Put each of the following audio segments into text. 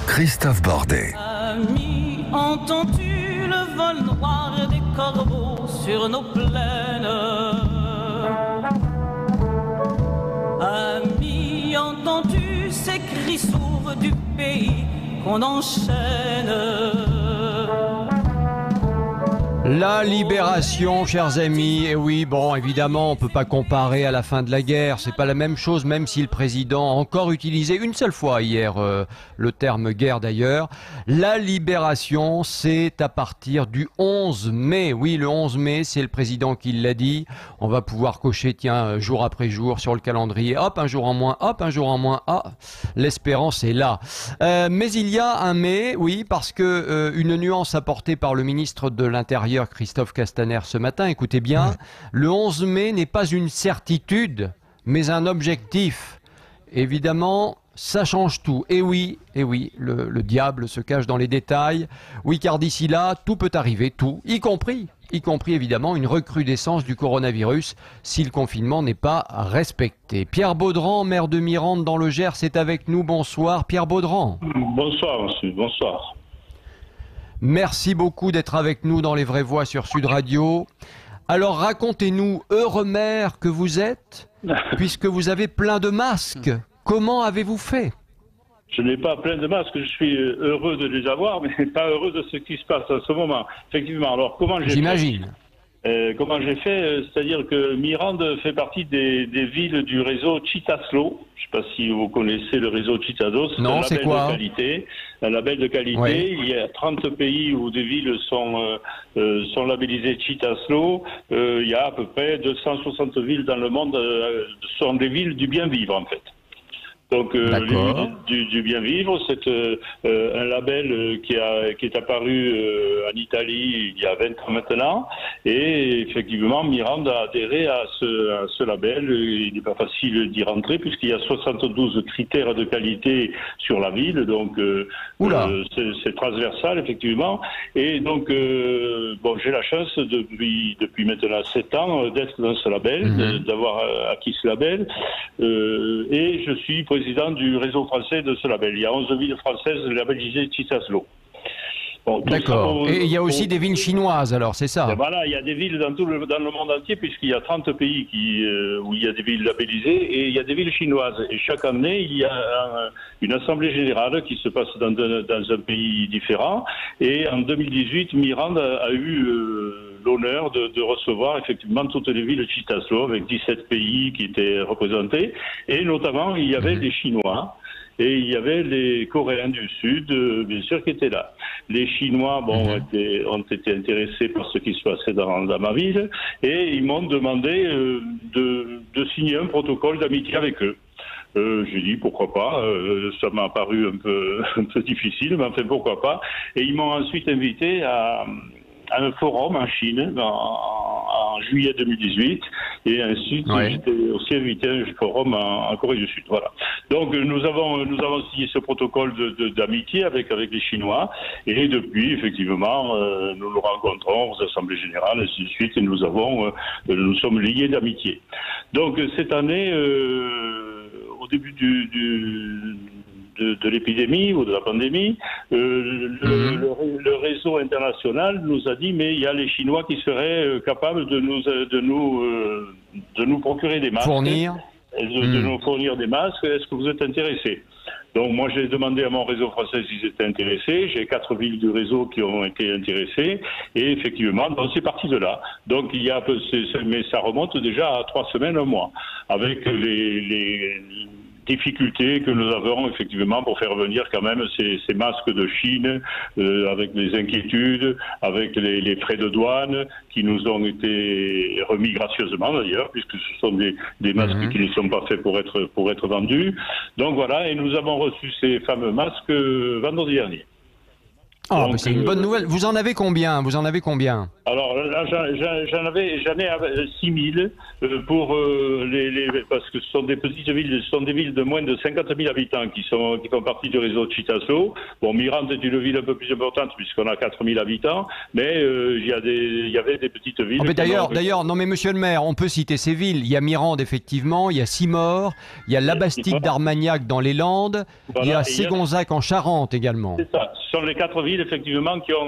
Christophe Bordet. Ami, entends-tu le vol noir des corbeaux sur nos plaines? Ami, entends-tu ces cris sourds du pays qu'on enchaîne? La libération, chers amis, et oui, bon, évidemment, on peut pas comparer à la fin de la guerre, c'est pas la même chose, même si le président a encore utilisé une seule fois hier le terme guerre d'ailleurs. La libération, c'est à partir du 11 mai, oui, le 11 mai, c'est le président qui l'a dit, on va pouvoir cocher, tiens, jour après jour sur le calendrier, hop, un jour en moins, hop, un jour en moins, ah, l'espérance est là. Mais il y a un mais, oui, parce que une nuance apportée par le ministre de l'Intérieur, Christophe Castaner, ce matin, écoutez bien, le 11 mai n'est pas une certitude, mais un objectif. Évidemment, ça change tout. Et oui, le diable se cache dans les détails. Oui, car d'ici là, tout peut arriver, tout, y compris évidemment une recrudescence du coronavirus si le confinement n'est pas respecté. Pierre Baudran, maire de Mirande dans le Gers, est avec nous. Bonsoir, Pierre Baudran. Bonsoir, monsieur. Bonsoir. Merci beaucoup d'être avec nous dans Les Vraies Voix sur Sud Radio. Alors racontez-nous, heureux maire que vous êtes, puisque vous avez plein de masques. Comment avez-vous fait? Je n'ai pas plein de masques, je suis heureux de les avoir, mais pas heureux de ce qui se passe en ce moment. Effectivement, alors comment j'ai fait? J'imagine. Comment j'ai fait? C'est-à-dire que Mirande fait partie des villes du réseau Citaslo. Je ne sais pas si vous connaissez le réseau Citaslo. C'est un label de qualité. Un label de qualité. Oui. Il y a 30 pays où des villes sont labellisées Citaslo. Il y a à peu près 260 villes dans le monde sont des villes du bien vivre en fait. Donc du bien vivre, c'est un label qui est apparu en Italie il y a 20 ans maintenant, et effectivement Mirande a adhéré à ce label. Il n'est pas facile d'y rentrer puisqu'il y a 72 critères de qualité sur la ville, donc c'est transversal effectivement. Et donc bon, j'ai la chance depuis maintenant 7 ans d'être dans ce label, d'avoir acquis ce label, et je suis président du réseau français de ce label. Il y a 11 villes françaises labellisées Citaslo. Bon, d'accord. Et il y a aussi des villes chinoises, alors, c'est ça? Voilà, il y a des villes dans le monde entier, puisqu'il y a 30 pays où il y a des villes labellisées, et il y a des villes chinoises. Et chaque année, il y a une assemblée générale qui se passe dans un pays différent. Et en 2018, Mirande a eu l'honneur de recevoir effectivement toutes les villes de Citaslo, avec 17 pays qui étaient représentés. Et notamment, il y avait les Chinois. Et il y avait les Coréens du Sud, bien sûr, qui étaient là. Les Chinois, bon, ont été intéressés par ce qui se passait dans ma ville, et ils m'ont demandé de signer un protocole d'amitié avec eux. J'ai dit pourquoi pas, ça m'a paru un peu difficile, mais enfin pourquoi pas. Et ils m'ont ensuite invité à un forum en Chine en juillet 2018, et ensuite j'étais aussi invité à un forum en Corée du Sud. Voilà. Donc nous avons signé ce protocole d'amitié avec les Chinois, et depuis effectivement nous nous rencontrons aux assemblées générales, ainsi de suite, et nous sommes liés d'amitié. Donc cette année, au début de l'épidémie ou de la pandémie, le réseau international nous a dit mais il y a les Chinois qui seraient capables de nous procurer des masques, de nous fournir des masques. Est-ce que vous êtes intéressés? Donc moi j'ai demandé à mon réseau français s'ils étaient intéressés. J'ai 4 villes du réseau qui ont été intéressées, et effectivement c'est parti de là. Donc il y a mais ça remonte déjà à 3 semaines, un mois, avec les difficultés que nous avons effectivement pour faire venir quand même ces masques de Chine, avec des inquiétudes, avec les frais de douane qui nous ont été remis gracieusement d'ailleurs, puisque ce sont des masques qui ne sont pas faits pour être vendus. Donc voilà, et nous avons reçu ces fameux masques vendredi dernier. Ah, bah, c'est une bonne nouvelle. Vous en avez combien? Vous en avez combien? Alors là, j'en ai 6 000 pour parce que ce sont des petites villes, ce sont des villes de moins de 50 000 habitants qui font partie du réseau de Chitasso. Bon, Mirande est une ville un peu plus importante puisqu'on a 4 000 habitants, mais il y avait des petites villes. Oh, mais d'ailleurs, non mais monsieur le maire, on peut citer ces villes. Il y a Mirande effectivement, il y a Simore, il y a Labastique d'Armagnac dans les Landes, voilà, il y a Ségonzac en Charente également. C'est ça. Ce sont les 4 villes effectivement qui ont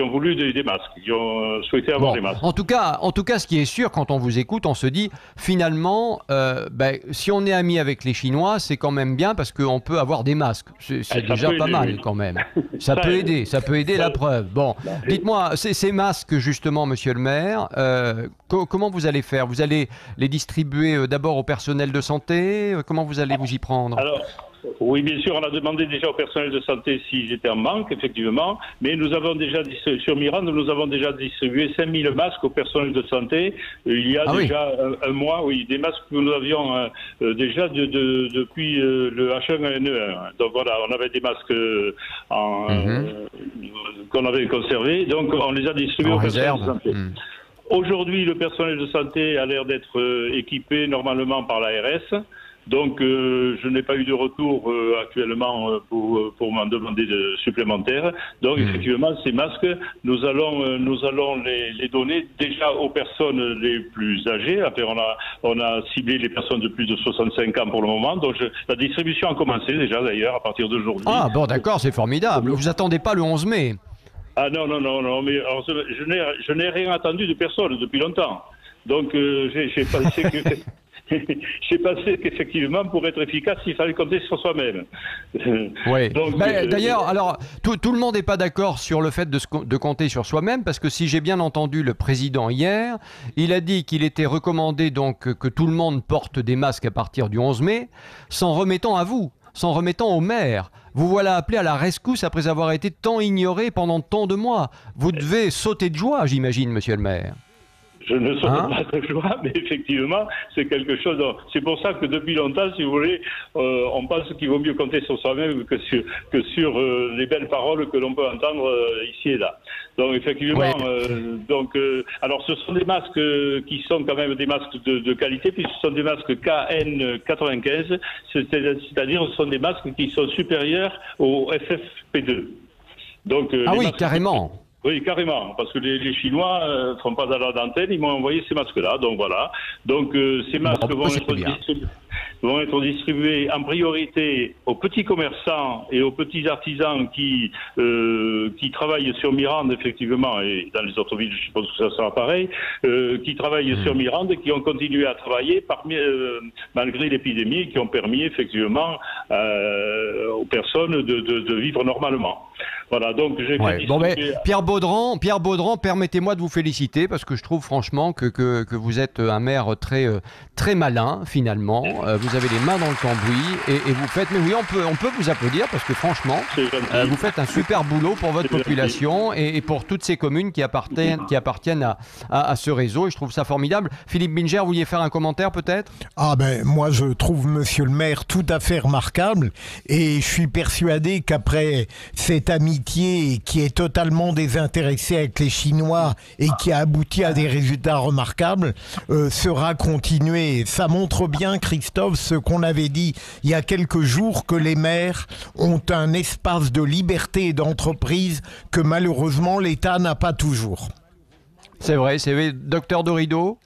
voulu des masques, qui ont souhaité avoir des masques. En tout cas, ce qui est sûr, quand on vous écoute, on se dit, finalement, si on est ami avec les Chinois, c'est quand même bien parce qu'on peut avoir des masques. C'est déjà pas mal, quand même. Ça peut aider la preuve. Bon, dites-moi, ces masques, justement, monsieur le maire, comment vous allez faire? Vous allez les distribuer d'abord au personnel de santé? Comment vous allez vous y prendre? Alors, oui, bien sûr, on a demandé déjà au personnel de santé s'ils étaient en manque, effectivement, mais nous avons déjà, sur Mirande, nous avons déjà distribué 5 000 masques au personnel de santé. Il y a déjà un mois, oui, des masques que nous avions déjà depuis le H1N1. Donc voilà, on avait des masques qu'on avait conservés, donc on les a distribués au personnel de santé. Aujourd'hui, le personnel de santé a l'air d'être équipé normalement par l'ARS. Donc, je n'ai pas eu de retour actuellement pour m'en demander de supplémentaires. Donc, effectivement, ces masques, nous allons les donner déjà aux personnes les plus âgées. Après, on a ciblé les personnes de plus de 65 ans pour le moment. Donc, la distribution a commencé déjà, d'ailleurs, à partir d'aujourd'hui. Ah, bon, d'accord, c'est formidable. Vous attendez pas le 11 mai? Ah non, mais alors, je n'ai rien attendu de personne depuis longtemps. Donc, j'ai pensé que... J'ai pensé qu'effectivement, pour être efficace, il fallait compter sur soi-même. Oui. D'ailleurs, alors, tout le monde n'est pas d'accord sur le fait de compter sur soi-même, parce que si j'ai bien entendu le président hier, il a dit qu'il était recommandé donc que tout le monde porte des masques à partir du 11 mai, s'en remettant à vous, s'en remettant au maire. Vous voilà appelé à la rescousse après avoir été tant ignoré pendant tant de mois. Vous devez sauter de joie, j'imagine, monsieur le maire. Je ne saute pas de joie, mais effectivement, c'est quelque chose... C'est pour ça que depuis longtemps, si vous voulez, on pense qu'il vaut mieux compter sur soi-même que sur les belles paroles que l'on peut entendre ici et là. Donc, effectivement, alors ce sont des masques qui sont quand même des masques de qualité, puisque ce sont des masques KN95, c'est-à-dire ce sont des masques qui sont supérieurs au FFP2. Donc, oui, carrément. Oui, carrément, parce que les Chinois ne font pas dans la dentelle, ils m'ont envoyé ces masques-là, donc voilà. Donc ces masques vont être distribués en priorité aux petits commerçants et aux petits artisans qui travaillent sur Mirande, effectivement, et dans les autres villes, je suppose que ça sera pareil, qui travaillent sur Mirande et qui ont continué à travailler malgré l'épidémie et qui ont permis, effectivement, aux personnes de vivre normalement. Voilà, donc j'ai Pierre Baudran, permettez-moi de vous féliciter parce que je trouve franchement que vous êtes un maire très malin finalement. Vous avez les mains dans le cambouis et vous faites. Mais oui, on peut vous applaudir parce que franchement, vous faites un super boulot pour votre population et pour toutes ces communes qui appartiennent à ce réseau. Et je trouve ça formidable. Philippe Binger, vous vouliez faire un commentaire peut-être? Ah ben moi je trouve Monsieur le maire tout à fait remarquable et je suis persuadé qu'après cette amitié qui est totalement désintéressée avec les Chinois et qui a abouti à des résultats remarquables sera continuée. Ça montre bien, Christophe, ce qu'on avait dit il y a quelques jours, que les maires ont un espace de liberté et d'entreprise que malheureusement l'État n'a pas toujours. C'est vrai, Docteur Dorido.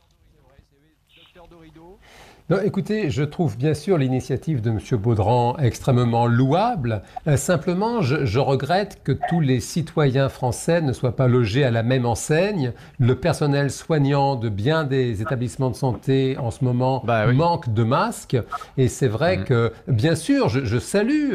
Non, écoutez, je trouve bien sûr l'initiative de M. Baudran extrêmement louable. Simplement, je regrette que tous les citoyens français ne soient pas logés à la même enseigne. Le personnel soignant de bien des établissements de santé en ce moment manque de masques. Et c'est vrai que, bien sûr, je salue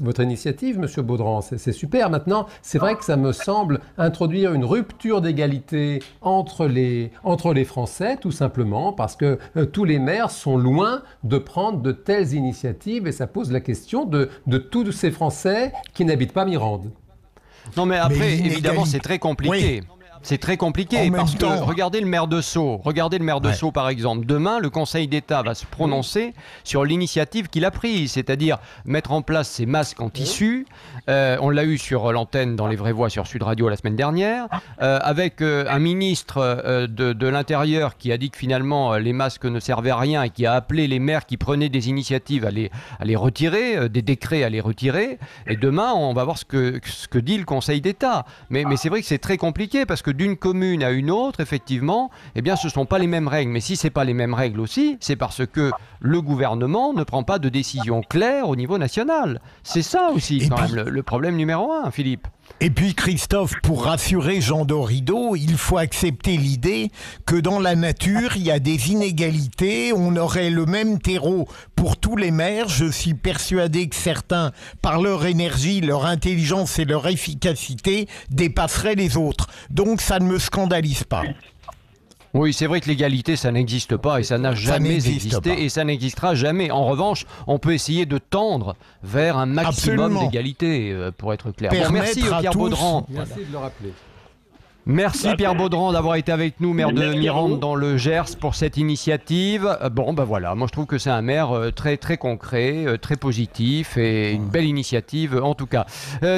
votre initiative, M. Baudran. C'est super. Maintenant, c'est vrai que ça me semble introduire une rupture d'égalité entre les Français, tout simplement, parce que tous les maires sont loin de prendre de telles initiatives et ça pose la question de tous ces Français qui n'habitent pas Mirande. Non mais après, évidemment, c'est très compliqué. C'est très compliqué En parce même que temps- regardez le maire de Sceaux, par exemple. Demain, le Conseil d'État va se prononcer sur l'initiative qu'il a prise, c'est-à-dire mettre en place ces masques en tissu. On l'a eu sur l'antenne dans Les Vraies Voix sur Sud Radio la semaine dernière, avec un ministre de l'Intérieur qui a dit que finalement les masques ne servaient à rien et qui a appelé les maires qui prenaient des initiatives à les retirer, des décrets à les retirer. Et demain, on va voir ce que dit le Conseil d'État. Mais c'est vrai que c'est très compliqué parce que d'une commune à une autre, effectivement, eh bien, ce ne sont pas les mêmes règles. Mais si ce n'est pas les mêmes règles aussi, c'est parce que le gouvernement ne prend pas de décision claire au niveau national. C'est ça aussi, quand même, le problème numéro 1, Philippe. Et puis Christophe, pour rassurer Jean Dorido, il faut accepter l'idée que dans la nature, il y a des inégalités, on aurait le même terreau pour tous les maires. Je suis persuadé que certains, par leur énergie, leur intelligence et leur efficacité, dépasseraient les autres. Donc ça ne me scandalise pas. Oui, c'est vrai que l'égalité, ça n'existe pas et ça n'a jamais n'existe existé pas. et ça n'existera jamais. En revanche, on peut essayer de tendre vers un maximum Absolument. d'égalité, pour être clair. Bon, Permettre merci à Pierre tous- Baudran. Merci de le rappeler. Merci Pierre Baudran d'avoir été avec nous, maire de Merci à Mirande vous. dans le Gers, pour cette initiative. Bon, ben voilà, moi je trouve que c'est un maire très très concret, très positif et une belle initiative en tout cas.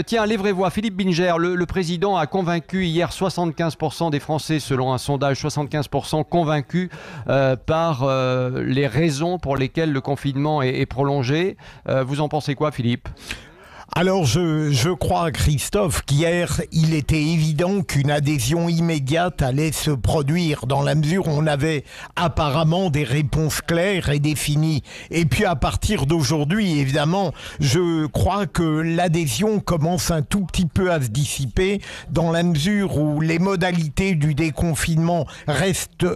Tiens, les vraies voix, Philippe Binger, le président a convaincu hier 75% des Français, selon un sondage, 75% convaincus par les raisons pour lesquelles le confinement est prolongé. Vous en pensez quoi, Philippe ? Alors je crois, Christophe, qu'hier, il était évident qu'une adhésion immédiate allait se produire dans la mesure où on avait apparemment des réponses claires et définies. Et puis à partir d'aujourd'hui, évidemment, je crois que l'adhésion commence un tout petit peu à se dissiper dans la mesure où les modalités du déconfinement restent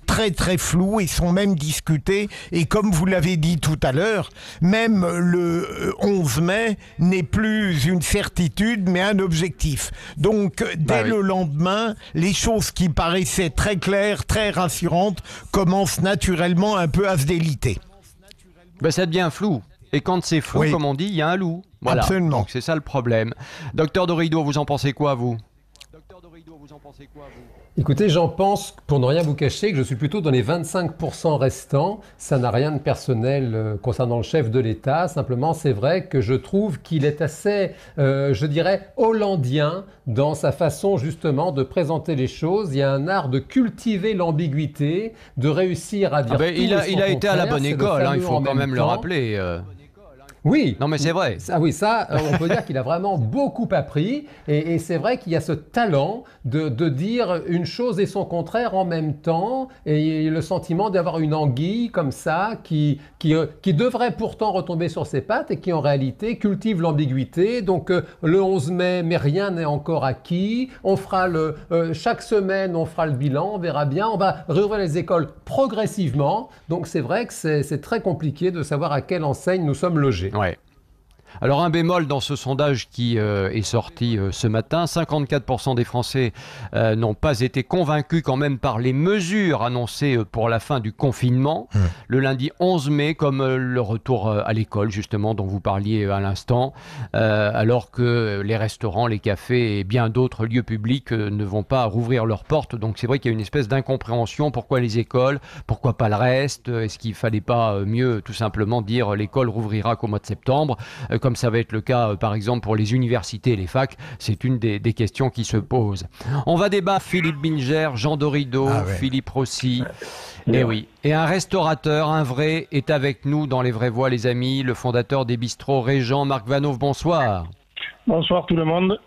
très très flous et sont même discutés. Et comme vous l'avez dit tout à l'heure, même le 11 mai n'est plus une certitude mais un objectif. Donc dès oui. le lendemain, les choses qui paraissaient très claires, très rassurantes, commencent naturellement un peu à se déliter. Ben, ça devient flou. Et quand c'est flou, Oui. comme on dit, il y a un loup. Voilà. Absolument. Donc c'est ça le problème. Docteur Dorido, vous en pensez quoi, vous ? Écoutez, j'en pense, pour ne rien vous cacher, que je suis plutôt dans les 25% restants. Ça n'a rien de personnel concernant le chef de l'État. Simplement, c'est vrai que je trouve qu'il est assez, je dirais, hollandien dans sa façon justement de présenter les choses. Il y a un art de cultiver l'ambiguïté, de réussir à dire tout il et a son été à la contraire. bonne C'est le école, il fameux faut en quand même le temps. rappeler. Oui. Non mais c'est vrai. Ah oui, ça, on peut dire qu'il a vraiment beaucoup appris. Et c'est vrai qu'il y a ce talent de dire une chose et son contraire en même temps. Et le sentiment d'avoir une anguille comme ça qui devrait pourtant retomber sur ses pattes et qui en réalité cultive l'ambiguïté. Donc le 11 mai, mais rien n'est encore acquis. On fera chaque semaine, on fera le bilan, on verra bien. On va réouvrir les écoles progressivement. Donc c'est vrai que c'est très compliqué de savoir à quelle enseigne nous sommes logés. Ouais. Alors un bémol dans ce sondage qui est sorti ce matin, 54% des Français n'ont pas été convaincus quand même par les mesures annoncées pour la fin du confinement, le lundi 11 mai, comme le retour à l'école justement dont vous parliez à l'instant, alors que les restaurants, les cafés et bien d'autres lieux publics ne vont pas rouvrir leurs portes. Donc c'est vrai qu'il y a une espèce d'incompréhension. Pourquoi les écoles? Pourquoi pas le reste? Est-ce qu'il ne fallait pas mieux tout simplement dire l'école rouvrira qu'au mois de septembre, comme ça va être le cas par exemple pour les universités et les facs? C'est une des questions qui se posent. On va débattre, Philippe Binger, Jean Dorido, Philippe Rossi. Et oui. Et un restaurateur, un vrai, est avec nous dans Les Vraies Voix, les amis, le fondateur des bistrots Régent, Marc Vanov, bonsoir. Bonsoir tout le monde.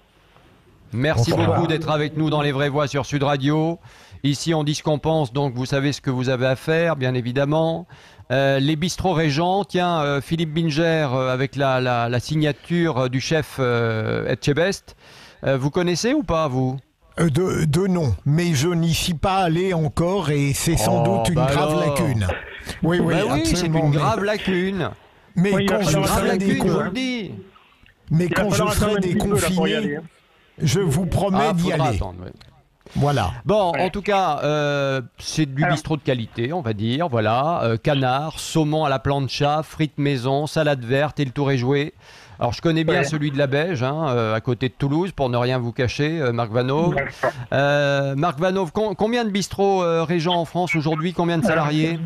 Merci beaucoup d'être avec nous dans Les Vraies Voix sur Sud Radio. Ici, on dit ce qu'on pense, donc vous savez ce que vous avez à faire, bien évidemment. Les bistrots Régent, tiens, Philippe Binger, avec la signature du chef Etchebest, vous connaissez ou pas, vous? De nom, mais je n'y suis pas allé encore et c'est sans doute une grave lacune. Oui, oui, c'est absolument, une grave lacune. Mais Oui, quand il je va falloir serai attendre un petit peu, je vous déconfiné, le dis. mais Il va quand je falloir attendre serai un petit peu, là, pour y déconfiné, aller, hein. je vous promets d'y Faudra aller. attendre, ouais. Voilà. Bon, en tout cas, c'est du bistrot de qualité, on va dire. Voilà, canard, saumon à la plancha, frites maison, salade verte et le tour est joué. Alors, je connais bien celui de la Beige, à côté de Toulouse, pour ne rien vous cacher, Marc Vanov. Marc Vanov, combien de bistrots Régent en France aujourd'hui? Combien de salariés?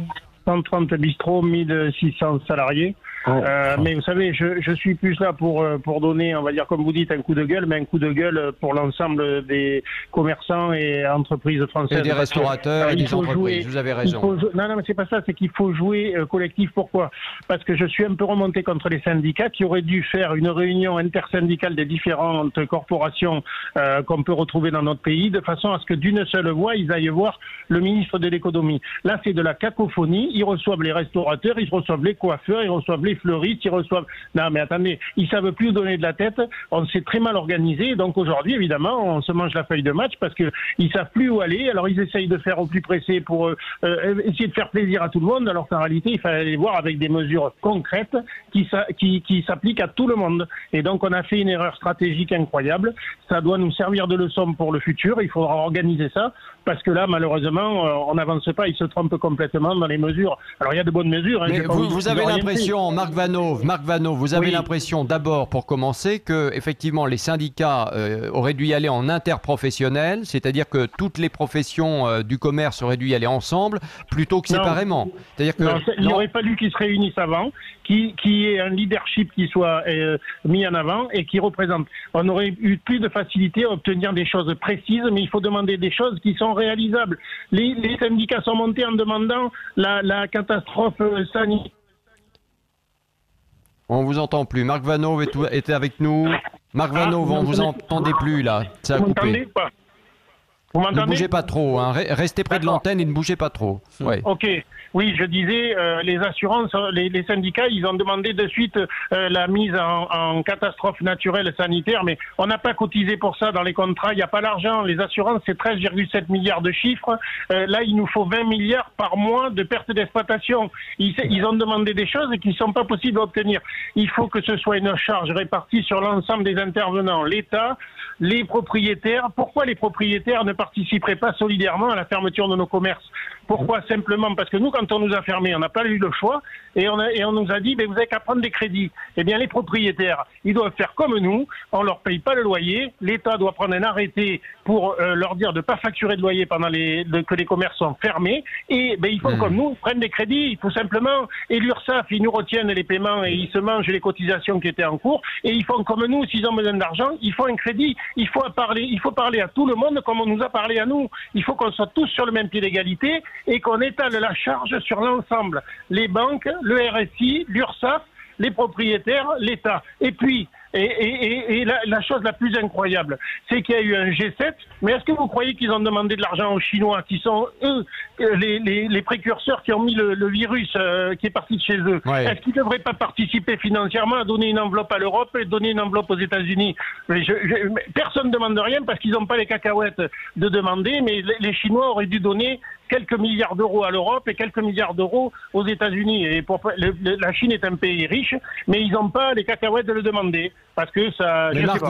130 bistrots, 1600 salariés. Mais vous savez, je suis plus là pour donner, on va dire, comme vous dites, un coup de gueule, mais un coup de gueule pour l'ensemble des commerçants et entreprises françaises. Et des restaurateurs et des entreprises, vous avez raison. Non, mais c'est pas ça, c'est qu'il faut jouer collectif. Pourquoi? Parce que je suis un peu remonté contre les syndicats qui auraient dû faire une réunion intersyndicale des différentes corporations qu'on peut retrouver dans notre pays, de façon à ce que d'une seule voix, ils aillent voir le ministre de l'économie. Là, c'est de la cacophonie. Ils reçoivent les restaurateurs, ils reçoivent les coiffeurs, ils reçoivent les fleuristes, ils reçoivent... Non, mais attendez, ils savent plus donner de la tête. On s'est très mal organisé. Donc aujourd'hui, évidemment, on se mange la feuille de match parce que ils savent plus où aller. Alors ils essayent de faire au plus pressé pour essayer de faire plaisir à tout le monde. Alors qu'en réalité, il fallait les voir avec des mesures concrètes qui s'appliquent à tout le monde. Et donc on a fait une erreur stratégique incroyable. Ça doit nous servir de leçon pour le futur. Il faudra organiser ça parce que là, malheureusement, on n'avance pas. Ils se trompent complètement dans les mesures. Alors il y a de bonnes mesures. Hein, mais vous avez l'impression, Marc Vanov, vous avez l'impression d'abord, pour commencer, que effectivement les syndicats auraient dû y aller en interprofessionnel, c'est-à-dire que toutes les professions du commerce auraient dû y aller ensemble plutôt que séparément. C'est-à-dire que il aurait fallu qu'ils se réunissent avant, qui ait un leadership qui soit mis en avant et qui représente. On aurait eu plus de facilité à obtenir des choses précises, mais il faut demander des choses qui sont réalisables. Les syndicats sont montés en demandant la catastrophe sanitaire. On vous entend plus. Marc Vanov est avec nous. Marc Vanov, on vous entendait plus là. Ça a coupé. Vous m'entendez? Ne bougez pas trop. Hein. Restez près de l'antenne et ne bougez pas trop. Ouais. Ok. Oui, je disais, les assurances, les syndicats, ils ont demandé de suite la mise en catastrophe naturelle sanitaire, mais on n'a pas cotisé pour ça dans les contrats, il n'y a pas l'argent. Les assurances, c'est 13,7 milliards de chiffres. Là, il nous faut 20 milliards par mois de pertes d'exploitation. Ils ont demandé des choses qui ne sont pas possibles à obtenir. Il faut que ce soit une charge répartie sur l'ensemble des intervenants. L'État, les propriétaires. Pourquoi les propriétaires ne participeraient pas solidairement à la fermeture de nos commerces? Pourquoi? Simplement parce que nous, quand on nous a fermés, on n'a pas eu le choix et on nous a dit, vous n'avez qu'à prendre des crédits. Eh bien, les propriétaires, ils doivent faire comme nous, on leur paye pas le loyer, l'État doit prendre un arrêté pour leur dire de ne pas facturer de loyer pendant que les commerces sont fermés et ils font comme nous, ils prennent des crédits, tout simplement, et l'URSSAF, ils nous retiennent les paiements et ils se mangent les cotisations qui étaient en cours et ils font comme nous, s'ils ont besoin d'argent, ils font un crédit. Il faut parler à tout le monde comme on nous a parlé à nous. Il faut qu'on soit tous sur le même pied d'égalité et qu'on étale la charge sur l'ensemble. Les banques, le RSI, l'URSSAF, les propriétaires, l'État. Et puis, la chose la plus incroyable, c'est qu'il y a eu un G7, mais est-ce que vous croyez qu'ils ont demandé de l'argent aux Chinois, qui sont, eux, les précurseurs qui ont mis le virus qui est parti de chez eux? Ouais. Est-ce qu'ils ne devraient pas participer financièrement à donner une enveloppe à l'Europe et donner une enveloppe aux États-Unis? Personne ne demande rien parce qu'ils n'ont pas les cacahuètes de demander, mais les Chinois auraient dû donner quelques milliards d'euros à l'Europe et quelques milliards d'euros aux États-Unis. Et la Chine est un pays riche, mais ils n'ont pas les cacahuètes de le demander. Parce que ça. Mais Marc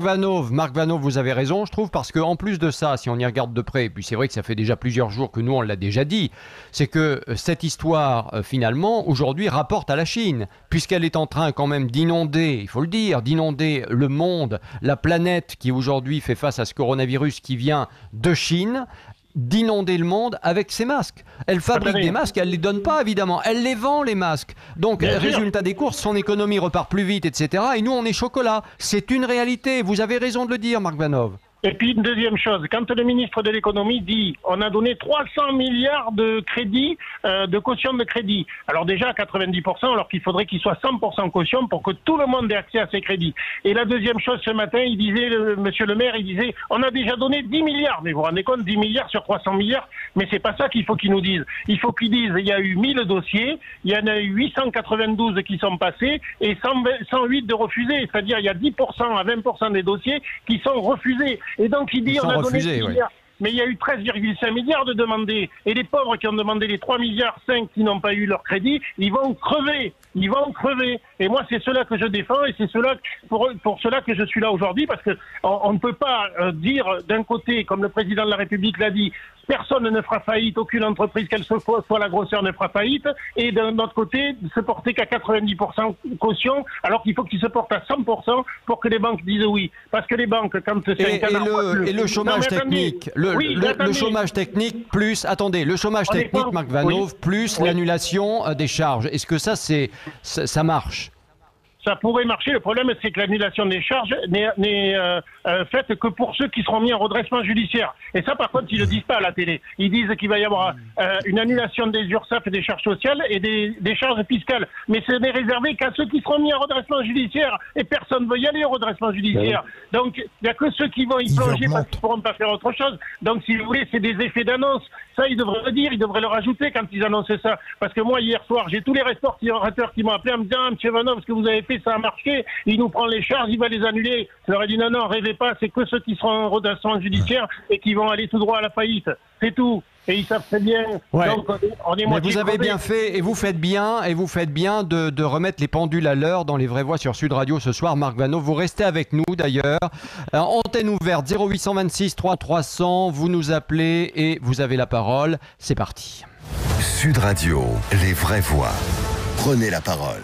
Vanov, vous avez raison, je trouve, parce qu'en plus de ça, si on y regarde de près, et puis c'est vrai que ça fait déjà plusieurs jours que nous on l'a déjà dit, c'est que cette histoire, finalement, aujourd'hui rapporte à la Chine, puisqu'elle est en train quand même d'inonder, il faut le dire, d'inonder le monde, la planète qui aujourd'hui fait face à ce coronavirus qui vient de Chine, d'inonder le monde avec ses masques. Elle fabrique des masques, elle ne les donne pas évidemment, elle les vend les masques. Donc résultat des courses, son économie repart plus vite, etc. Et nous on est chocolat. C'est une réalité, vous avez raison de le dire Marc Vanov. Et puis une deuxième chose, quand le ministre de l'économie dit on a donné 300 milliards de crédits, de caution de crédit. Alors déjà à 90%, alors qu'il faudrait qu'il soit 100% caution pour que tout le monde ait accès à ces crédits. Et la deuxième chose, ce matin, il disait, monsieur le maire, il disait on a déjà donné 10 milliards. Mais vous vous rendez compte, 10 milliards sur 300 milliards, mais c'est pas ça qu'il faut qu'ils nous disent. Il faut qu'ils disent il y a eu 1000 dossiers, il y en a eu 892 qui sont passés et 108 de refusés. C'est-à-dire il y a 10% à 20% des dossiers qui sont refusés. Et donc il dit on a donné 10 milliards. mais il y a eu 13,5 milliards de demandés. Et les pauvres qui ont demandé les 3,5 milliards qui n'ont pas eu leur crédit, ils vont crever. Ils vont crever. Et moi, c'est cela que je défends et c'est cela pour cela que je suis là aujourd'hui, parce que on ne peut pas dire d'un côté, comme le président de la République l'a dit, personne ne fera faillite, aucune entreprise, qu'elle soit la grosseur, ne fera faillite, et d'un autre côté, se porter qu'à 90% caution, alors qu'il faut qu'ils se portent à 100% pour que les banques disent oui. Parce que les banques, quand c'est et le chômage technique, le chômage technique plus, attendez, le chômage technique, Marc Vanhoove, plus l'annulation des charges. Est-ce que ça marche? Ça pourrait marcher. Le problème, c'est que l'annulation des charges n'est faite que pour ceux qui seront mis en redressement judiciaire. Et ça, par contre, ils ne le disent pas à la télé. Ils disent qu'il va y avoir une annulation des URSSAF et des charges sociales et des charges fiscales. Mais ce n'est réservé qu'à ceux qui seront mis en redressement judiciaire. Et personne ne veut y aller au redressement judiciaire. Donc, il n'y a que ceux qui vont y plonger parce qu'ils ne pourront pas faire autre chose. Donc, si vous voulez, c'est des effets d'annonce. Ça, ils devraient le dire. Ils devraient le rajouter quand ils annoncent ça. Parce que moi, hier soir, j'ai tous les restaurateurs qui m'ont appelé en me disant « Monsieur Vanhoove, ce que vous avez fait, ça a marché, il nous prend les charges, il va les annuler. » Je leur ai dit non, rêvez pas, c'est que ceux qui seront en redressement judiciaire et qui vont aller tout droit à la faillite. C'est tout. Et ils savent très bien. Ouais. Donc, on est mais vous avez bien fait, et vous faites bien de remettre les pendules à l'heure dans les vraies voix sur Sud Radio ce soir. Marc Vanhoove, vous restez avec nous d'ailleurs. Antenne ouverte 0826 3300, vous nous appelez et vous avez la parole. C'est parti. Sud Radio, les vraies voix. Prenez la parole.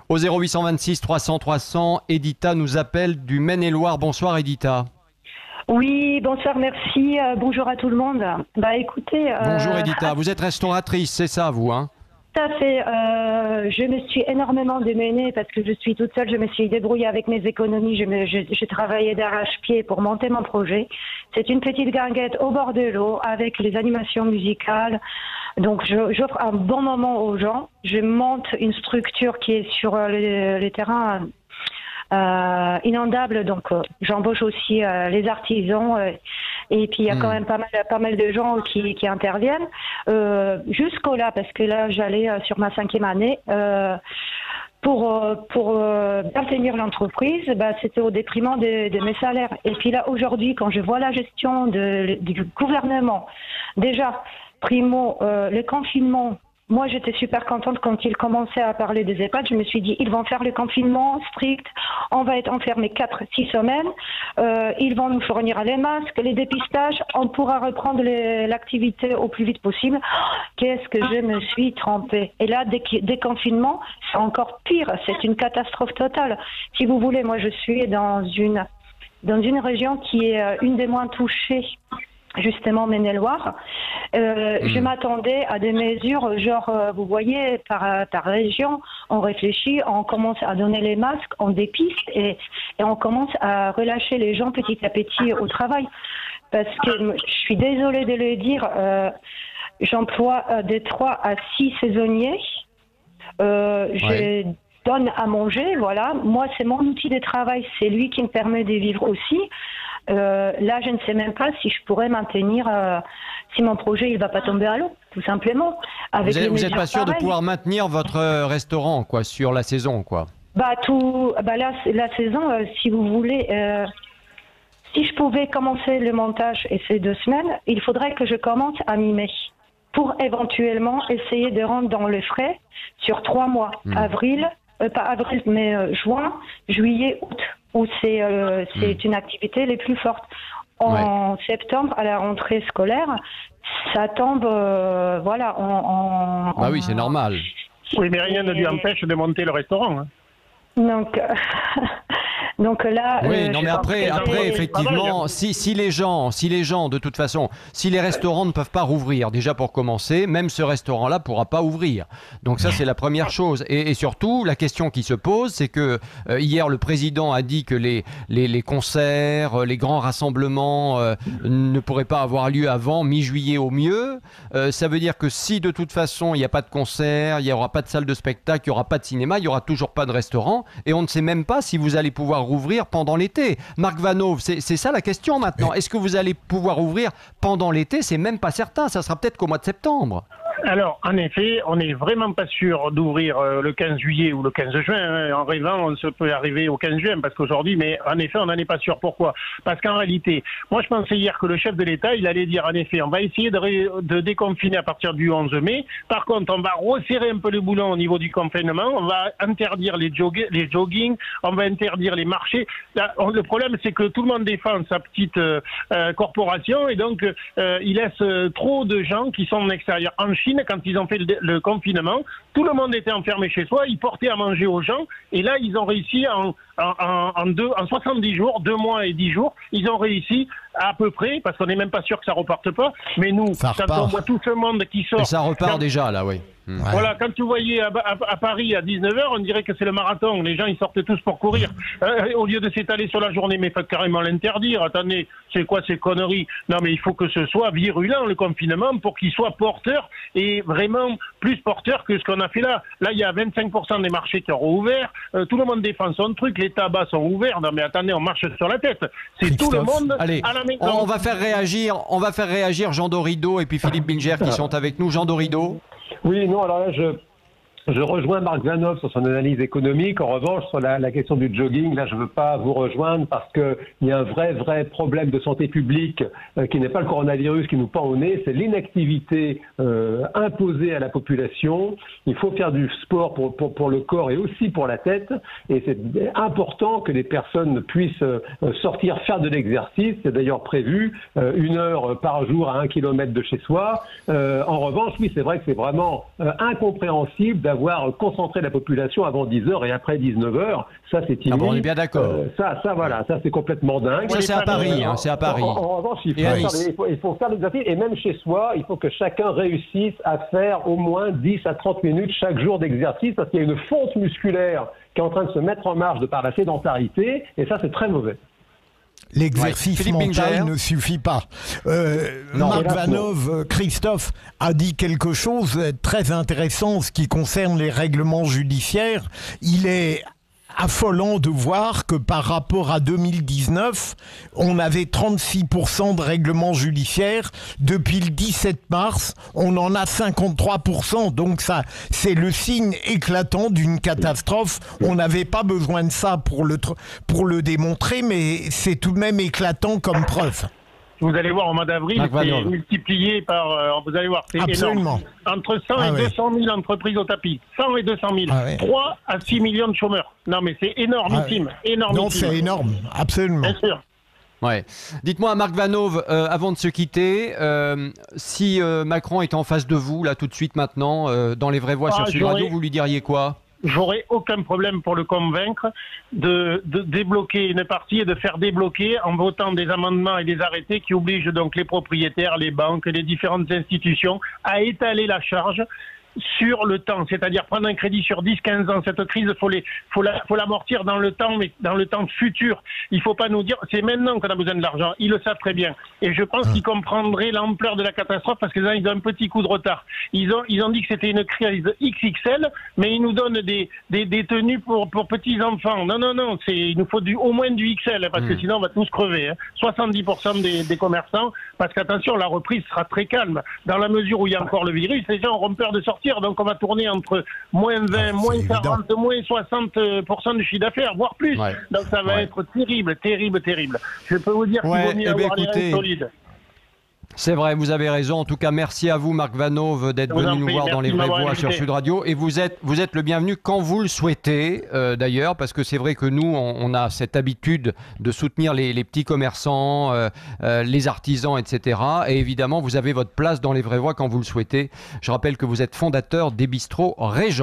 Au 0826 300 300, Edita nous appelle du Maine-et-Loire. Bonsoir Edita. Oui, bonsoir, merci. Bonjour à tout le monde. Bah écoutez... Bonjour Edita, vous êtes restauratrice, c'est ça vous, hein? Tout à fait. Je me suis énormément démenée parce que je suis toute seule. Je me suis débrouillée avec mes économies. J'ai travaillé d'arrache-pied pour monter mon projet. C'est une petite guinguette au bord de l'eau avec les animations musicales. Donc j'offre un bon moment aux gens. Je monte une structure qui est sur les terrains inondables. Donc j'embauche aussi les artisans. Et puis il y a quand même pas mal de gens qui interviennent jusqu'au là, parce que là j'allais sur ma 5e année pour bien tenir l'entreprise. Bah, c'était au détriment de mes salaires. Et puis là aujourd'hui, quand je vois la gestion du gouvernement, déjà primo le confinement. Moi, j'étais super contente quand ils commençaient à parler des EHPAD. Je me suis dit, ils vont faire le confinement strict. On va être enfermés 4-6 semaines. Ils vont nous fournir les masques, les dépistages. On pourra reprendre l'activité au plus vite possible. Qu'est-ce que je me suis trompée. Et là, déconfinement, c'est encore pire. C'est une catastrophe totale. Si vous voulez, moi, je suis dans une région qui est une des moins touchées, justement Maine-et-Loire. Je m'attendais à des mesures, genre, vous voyez, par région, on réfléchit, on commence à donner les masques, on dépiste et on commence à relâcher les gens petit à petit au travail. Parce que je suis désolée de le dire, j'emploie des 3 à 6 saisonniers. Je donne à manger, voilà. Moi, c'est mon outil de travail, c'est lui qui me permet de vivre aussi. Là, je ne sais même pas si je pourrais maintenir, si mon projet il va pas tomber à l'eau, tout simplement. Avec vous n'êtes pas sûr de pouvoir maintenir votre restaurant, quoi, sur la saison, quoi. Bah là, la saison, si vous voulez, si je pouvais commencer le montage et ces 2 semaines, il faudrait que je commence à mi-mai pour éventuellement essayer de rentrer dans le frais sur 3 mois, avril, pas avril, mais juin, juillet, août, où c'est une activité les plus fortes. En septembre, à la rentrée scolaire, ça tombe, voilà. Bah oui, c'est normal. Oui, mais rien ne lui empêche de monter le restaurant. Hein. Donc là, oui, non mais après effectivement, si les gens, de toute façon, si les restaurants ne peuvent pas rouvrir, déjà pour commencer, même ce restaurant-là pourra pas ouvrir. Donc ça, c'est la première chose. Et surtout, la question qui se pose, c'est que hier, le président a dit que les concerts, les grands rassemblements ne pourraient pas avoir lieu avant mi-juillet au mieux. Ça veut dire que si de toute façon, il n'y a pas de concert, il n'y aura pas de salle de spectacle, il n'y aura pas de cinéma, il n'y aura toujours pas de restaurant, et on ne sait même pas si vous allez pouvoir rouvrir pendant l'été. Marc Vanhoove, c'est ça la question maintenant. Est-ce que vous allez pouvoir ouvrir pendant l'été? C'est même pas certain. Ça sera peut-être qu'au mois de septembre. Alors, en effet, on n'est vraiment pas sûr d'ouvrir le 15 juillet ou le 15 juin. En rêvant, on se peut arriver au 15 juin, parce qu'aujourd'hui, mais en effet, on n'en est pas sûr. Pourquoi? Parce qu'en réalité, moi je pensais hier que le chef de l'État, il allait dire, en effet, on va essayer de déconfiner à partir du 11 mai. Par contre, on va resserrer un peu le boulon au niveau du confinement. On va interdire les jogging, on va interdire les marchés. Là, le problème, c'est que tout le monde défend sa petite corporation, et donc il laisse trop de gens qui sont en extérieur. En Chine, quand ils ont fait le confinement, tout le monde était enfermé chez soi, ils portaient à manger aux gens, et là, ils ont réussi en 70 jours, 2 mois et 10 jours, ils ont réussi à peu près, parce qu'on n'est même pas sûr que ça reparte pas, mais nous, quand on voit tout ce monde qui sort... Et ça repart déjà, là, oui. Voilà, quand tu voyais à Paris à 19h, on dirait que c'est le marathon. Les gens, ils sortent tous pour courir. Au lieu de s'étaler sur la journée, mais il faut carrément l'interdire. Attendez, c'est quoi ces conneries? Non, mais il faut que ce soit virulent, le confinement, pour qu'il soit porteur, et vraiment plus porteur que ce qu'on a fait là. Là, il y a 25% des marchés qui auront ouvert. Tout le monde défend son truc. Les tabacs sont ouverts. Non, mais attendez, on marche sur la tête. C'est tout le monde Allez, à la maison. On va faire réagir Jean Dorido et puis Philippe Bilger qui sont avec nous. Jean Dorido. Oui, non, alors là, je rejoins Marc Vanov sur son analyse économique. En revanche, sur la question du jogging, là, je ne veux pas vous rejoindre parce qu'il y a un vrai problème de santé publique qui n'est pas le coronavirus qui nous pend au nez, c'est l'inactivité imposée à la population. Il faut faire du sport pour le corps et aussi pour la tête. Et c'est important que les personnes puissent sortir, faire de l'exercice. C'est d'ailleurs prévu 1 heure par jour à 1 kilomètre de chez soi. En revanche, oui, c'est vrai que c'est vraiment incompréhensible d'avoir concentré la population avant 10h et après 19h. Ça, c'est inouï. Ah bon, on est bien d'accord. Ça, c'est complètement dingue. Ça, c'est à Paris. C'est à Paris. En revanche, il faut faire l'exercice. Et même chez soi, il faut que chacun réussisse à faire au moins 10 à 30 minutes chaque jour d'exercice parce qu'il y a une fonte musculaire qui est en train de se mettre en marche de par la sédentarité. Et ça, c'est très mauvais. L'exercice mental ne suffit pas. Marc Vanov, Christophe, a dit quelque chose de très intéressant en ce qui concerne les règlements judiciaires. Il est affolant de voir que par rapport à 2019, on avait 36% de règlements judiciaires. Depuis le 17 mars, on en a 53%. Donc ça, c'est le signe éclatant d'une catastrophe. On n'avait pas besoin de ça pour le démontrer, mais c'est tout de même éclatant comme preuve. Vous allez voir, au mois d'avril, c'est multiplié par... vous allez voir, c'est énorme. Entre 100 et 200 000 entreprises au tapis. 100 et 200 000. 3 à 6 millions de chômeurs. Non, mais c'est énormissime. Énormissime. Non, c'est énorme. Absolument. Bien sûr. Ouais. Dites-moi, Marc Vanov, avant de se quitter, si Macron est en face de vous, là, tout de suite, maintenant, dans les vraies voix sur Sud Radio, vous lui diriez quoi ? J'aurais aucun problème pour le convaincre de débloquer une partie et de faire débloquer en votant des amendements et des arrêtés qui obligent donc les propriétaires, les banques, les différentes institutions à étaler la charge sur le temps, c'est-à-dire prendre un crédit sur 10-15 ans. Cette crise, faut l'amortir dans le temps, mais dans le temps futur. Il faut pas nous dire, c'est maintenant qu'on a besoin de l'argent. Ils le savent très bien. Et je pense qu'ils comprendraient l'ampleur de la catastrophe parce que là, ils ont un petit coup de retard. Ils ont dit que c'était une crise XXL, mais ils nous donnent des tenues pour petits enfants. Non, il nous faut au moins du XL, parce que sinon on va tous crever. 70% des commerçants, parce qu'attention, la reprise sera très calme. Dans la mesure où il y a encore le virus, les gens auront peur de sortir. Donc on va tourner entre moins 20, moins 40, moins 60% du chiffre d'affaires, voire plus. Donc ça va être terrible. Je peux vous dire qu'il vaut mieux avoir les reins solides. C'est vrai, vous avez raison. En tout cas, merci à vous, Marc Vanov, d'être venu nous voir dans les vraies voix sur Sud Radio. Et vous êtes le bienvenu quand vous le souhaitez, d'ailleurs, parce que c'est vrai que nous, on a cette habitude de soutenir les petits commerçants, les artisans, etc. Et évidemment, vous avez votre place dans les vraies voix quand vous le souhaitez. Je rappelle que vous êtes fondateur des bistrots Régent.